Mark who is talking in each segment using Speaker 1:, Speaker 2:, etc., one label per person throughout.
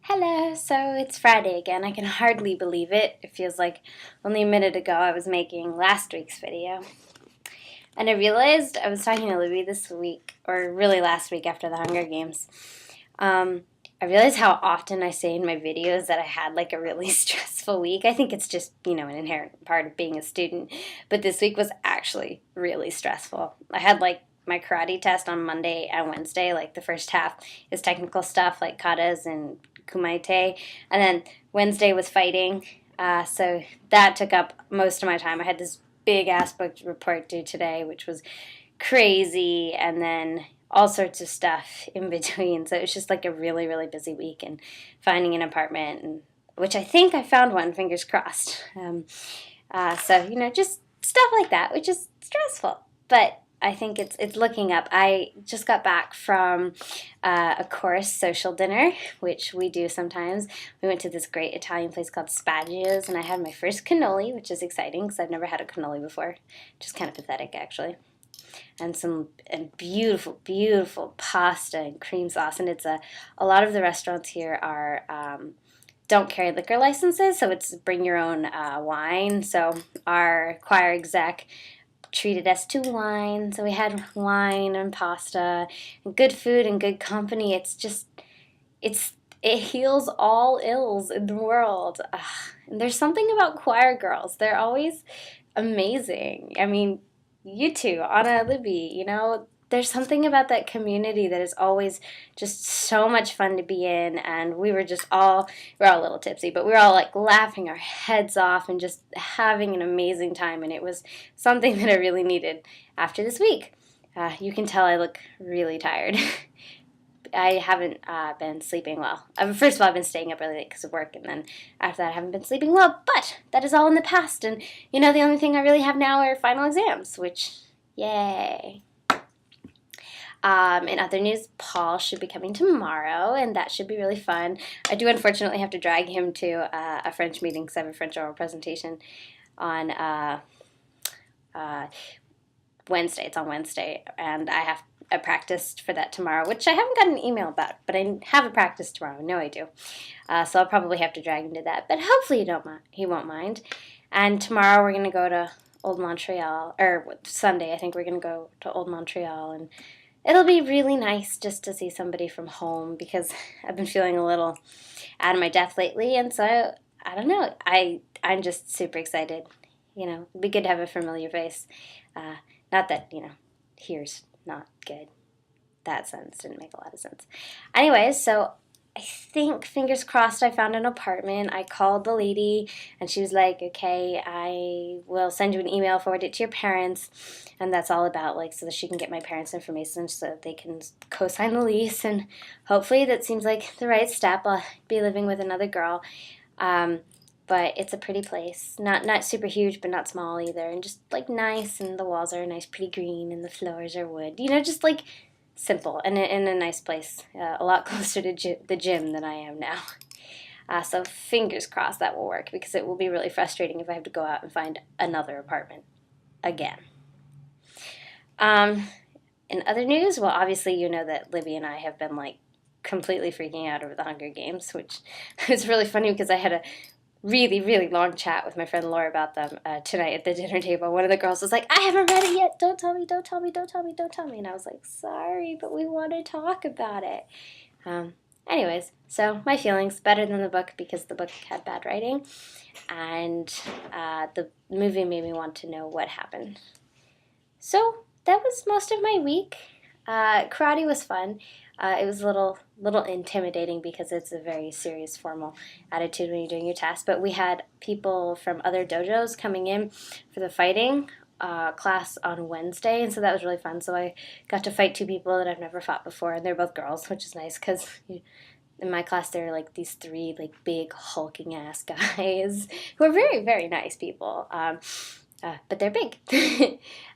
Speaker 1: Hello, so it's Friday again. I can hardly believe it. It feels like only a minute ago I was making last week's video. And I realized I was talking to Libby this week, or really last week after the Hunger Games. I realized how often I say in my videos that I had like a really stressful week. I think it's just, an inherent part of being a student. But this week was actually really stressful. I had like my karate test on Monday and Wednesday. Like the first half is technical stuff like katas and kumite. And then Wednesday was fighting. So that took up most of my time. I had this big ass book report due today, which was crazy. And then all sorts of stuff in between. So it was just like a really, really busy week and finding an apartment, which I think I found one, fingers crossed. So, just stuff like that, which is stressful. But I think it's looking up. I just got back from a course social dinner, which we do sometimes. We went to this great Italian place called Spaggio's, and I had my first cannoli, which is exciting because I've never had a cannoli before. Just kind of pathetic, actually. And beautiful, beautiful pasta and cream sauce. And it's a lot of the restaurants here are don't carry liquor licenses, so it's bring your own wine. So our choir exec treated us to wine, so we had wine and pasta and good food and good company. It heals all ills in the world. And there's something about choir girls. They're always amazing. I mean, you two, Anna, Libby, there's something about that community that is always just so much fun to be in. And we're all a little tipsy, but we were all like laughing our heads off and just having an amazing time. And it was something that I really needed after this week. You can tell I look really tired. I haven't been sleeping well. First of all, I've been staying up really late because of work, and then after that, I haven't been sleeping well. But that is all in the past, and the only thing I really have now are final exams, which, yay. In other news, Paul should be coming tomorrow, and that should be really fun. I do unfortunately have to drag him to a French meeting because I have a French oral presentation on Wednesday. It's on Wednesday, and I practiced for that tomorrow, which I haven't got an email about, but I have a practice tomorrow. No, I do. So I'll probably have to drag him to that, but hopefully he won't mind. And tomorrow we're going to go to Old Montreal, or Sunday I think we're going to go to Old Montreal, and it'll be really nice just to see somebody from home because I've been feeling a little out of my depth lately, and so I don't know. I'm just super excited. It'd be good to have a familiar face. Not that, here's not good. That sentence didn't make a lot of sense. Anyways, so I think, fingers crossed, I found an apartment. I called the lady, and she was like, okay, I will send you an email, forward it to your parents, and that's all about, so that she can get my parents' information so that they can co-sign the lease, and hopefully that seems like the right step. I'll be living with another girl, but it's a pretty place. Not super huge, but not small either, and just, nice, and the walls are nice, pretty green, and the floors are wood, just, simple, and in a nice place, a lot closer to the gym than I am now. So fingers crossed that will work, because it will be really frustrating if I have to go out and find another apartment again. In other news, well, obviously you know that Libby and I have been, completely freaking out over the Hunger Games, which is really funny because I had a really, really long chat with my friend Laura about them tonight at the dinner table. One of the girls was like, I haven't read it yet. Don't tell me, don't tell me, don't tell me, don't tell me. And I was like, sorry, but we want to talk about it. Anyways, so my feelings, better than the book because the book had bad writing. And the movie made me want to know what happened. So that was most of my week. Karate was fun. It was a little intimidating because it's a very serious, formal attitude when you're doing your task. But we had people from other dojos coming in for the fighting class on Wednesday, and so that was really fun. So I got to fight two people that I've never fought before, and they're both girls, which is nice because in my class there are these three big hulking ass guys who are very, very nice people. But they're big,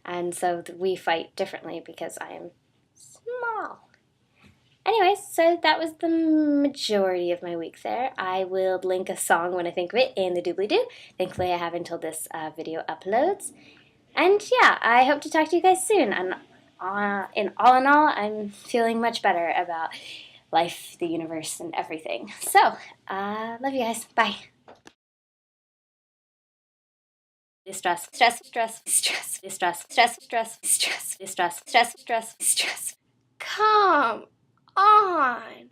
Speaker 1: and so we fight differently because I am small. Anyways, so that was the majority of my week there. I will link a song when I think of it in the doobly-doo. Thankfully, I have until this video uploads. And yeah, I hope to talk to you guys soon. And in all, I'm feeling much better about life, the universe, and everything. So, love you guys. Bye. Stress, stress, stress, stress, stress, stress, stress, stress, stress, stress, stress, stress. Come on.